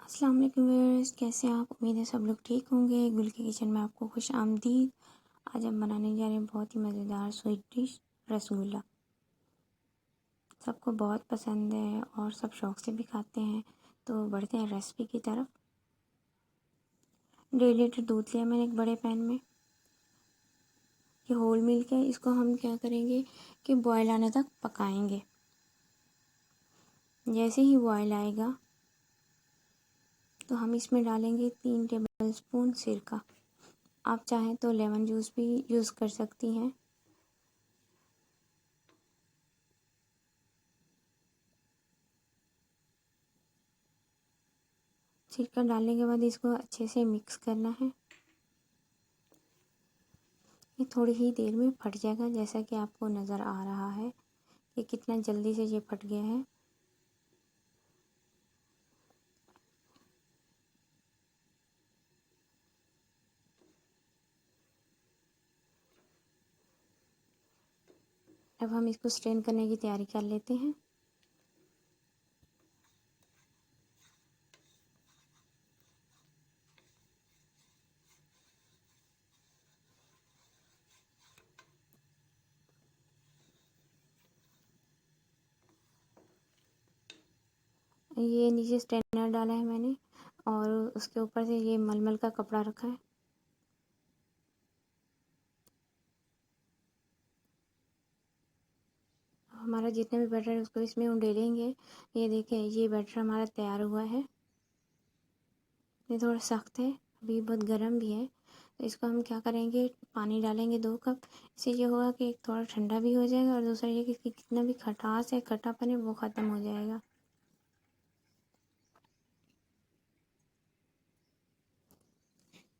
अस्सलाम वालेकुम व्यूअर्स, कैसे हैं आप? उम्मीद है सब लोग ठीक होंगे। गुल के किचन में आपको खुश आमदीद। आज हम बनाने जा रहे हैं बहुत ही मज़ेदार स्वीट डिश रसगुल्ला। सबको बहुत पसंद है और सब शौक़ से भी खाते हैं। तो बढ़ते हैं रेसिपी की तरफ। 1.5 लीटर दूध लिया मैंने एक बड़े पैन में। ये होल मिल्क है। इसको हम क्या करेंगे कि बॉयल आने तक पकाएंगे। जैसे ही बॉयल आएगा तो हम इसमें डालेंगे 3 टेबल स्पून सिरका। आप चाहें तो लेमन जूस भी यूज़ कर सकती हैं। सिरका डालने के बाद इसको अच्छे से मिक्स करना है। ये थोड़ी ही देर में फट जाएगा, जैसा कि आपको नज़र आ रहा है कि कितना जल्दी से ये फट गया है। अब हम इसको स्ट्रेन करने की तैयारी कर लेते हैं। ये नीचे स्ट्रेनर डाला है मैंने और उसके ऊपर से ये मलमल का कपड़ा रखा है। हमारा जितना भी बैटर है उसको इसमें उंडेलेंगे। ये देखें, ये बैटर हमारा तैयार हुआ है। ये थोड़ा सख्त है, अभी बहुत गर्म भी है। तो इसको हम क्या करेंगे, पानी डालेंगे 2 कप। इससे ये होगा कि एक थोड़ा ठंडा भी हो जाएगा और दूसरा ये कि कितना भी खटास है, खट्टापन है, वो ख़त्म हो जाएगा।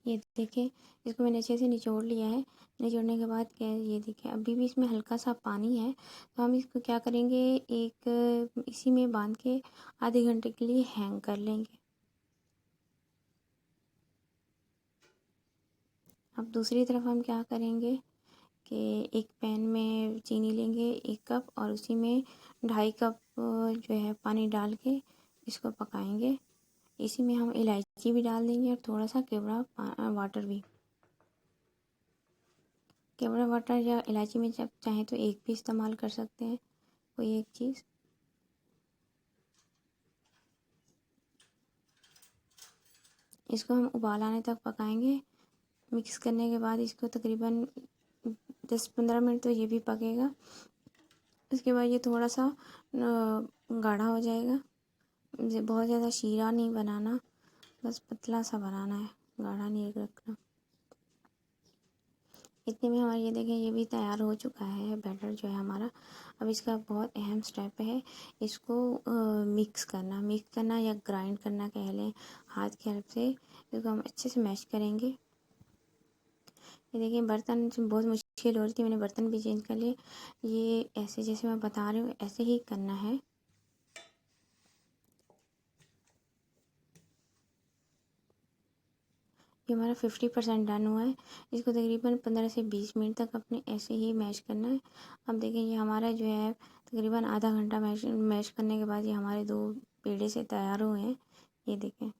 ये देखिए, इसको मैंने अच्छे से निचोड़ लिया है। निचोड़ने के बाद क्या है, ये देखिए अभी भी इसमें हल्का सा पानी है। तो हम इसको क्या करेंगे, एक इसी में बांध के आधे घंटे के लिए हैंग कर लेंगे। अब दूसरी तरफ हम क्या करेंगे कि एक पैन में चीनी लेंगे 1 कप और उसी में 2.5 कप जो है पानी डाल के इसको पकाएंगे। इसी में हम इलायची भी डाल देंगे और थोड़ा सा केवड़ा वाटर भी। केवड़ा वाटर या इलायची में जब चाहें तो एक भी इस्तेमाल कर सकते हैं, कोई एक चीज़। इसको हम उबाल आने तक पकाएंगे। मिक्स करने के बाद इसको तकरीबन 10-15 मिनट तो ये भी पकेगा। इसके बाद ये थोड़ा सा गाढ़ा हो जाएगा। बहुत ज़्यादा शीरा नहीं बनाना, बस पतला सा बनाना है, गाढ़ा नहीं रखना। इतने में हमारा ये देखें, ये भी तैयार हो चुका है बैटर जो है हमारा। अब इसका बहुत अहम स्टेप है, इसको मिक्स करना या ग्राइंड करना कह लें, हाथ की हेल्प से इसको हम अच्छे से मैश करेंगे। ये देखिए, बर्तन बहुत मुश्किल हो रही थी, मैंने बर्तन भी चेंज कर लिए। ये ऐसे जैसे मैं बता रही हूँ ऐसे ही करना है। ये हमारा 50% डन हुआ है। इसको तकरीबन 15 से 20 मिनट तक अपने ऐसे ही मैश करना है। अब देखें, ये हमारा जो है तकरीबन आधा घंटा मैश करने के बाद ये हमारे 2 पेड़े से तैयार हुए हैं। ये देखें,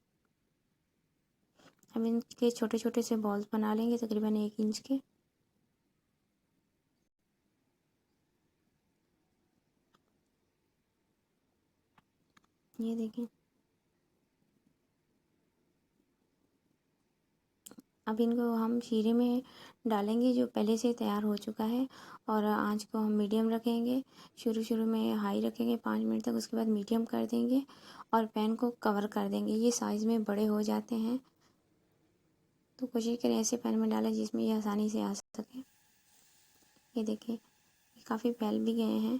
हम इनके छोटे छोटे से बॉल्स बना लेंगे तकरीबन 1 इंच के। ये देखें, अब इनको हम शीरे में डालेंगे जो पहले से तैयार हो चुका है और आंच को हम मीडियम रखेंगे। शुरू में हाई रखेंगे 5 मिनट तक, उसके बाद मीडियम कर देंगे और पैन को कवर कर देंगे। ये साइज़ में बड़े हो जाते हैं, तो कोशिश करें ऐसे पैन में डालें जिसमें ये आसानी से आ सके। ये देखिए, ये काफ़ी फैल भी गए हैं।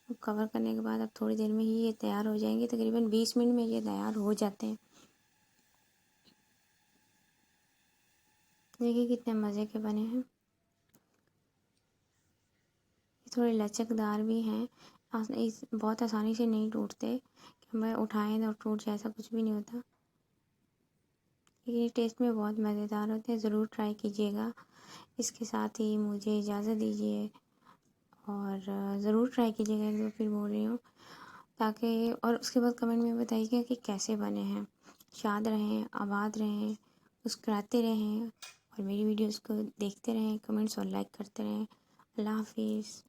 अब कवर करने के बाद अब थोड़ी देर में ही ये तैयार हो जाएंगे, तकरीबन 20 मिनट में ये तैयार हो जाते हैं। देखिए कितने मज़े के बने हैं। ये थोड़े लचकदार भी हैं, बहुत आसानी से नहीं टूटते कि हमें उठाएं और टूट जाए, ऐसा कुछ भी नहीं होता। ये टेस्ट में बहुत मज़ेदार होते हैं, ज़रूर ट्राई कीजिएगा। इसके साथ ही मुझे इजाज़त दीजिए और ज़रूर ट्राई कीजिएगा, एक दो फिर बोल रही हूँ, ताकि और उसके बाद कमेंट में बताइएगा कि कैसे बने हैं। शाद रहें, आबाद रहें, मुस्कुराते रहें और मेरी वीडियोस को देखते रहें, कमेंट्स और लाइक करते रहें। अल्लाह हाफिज़।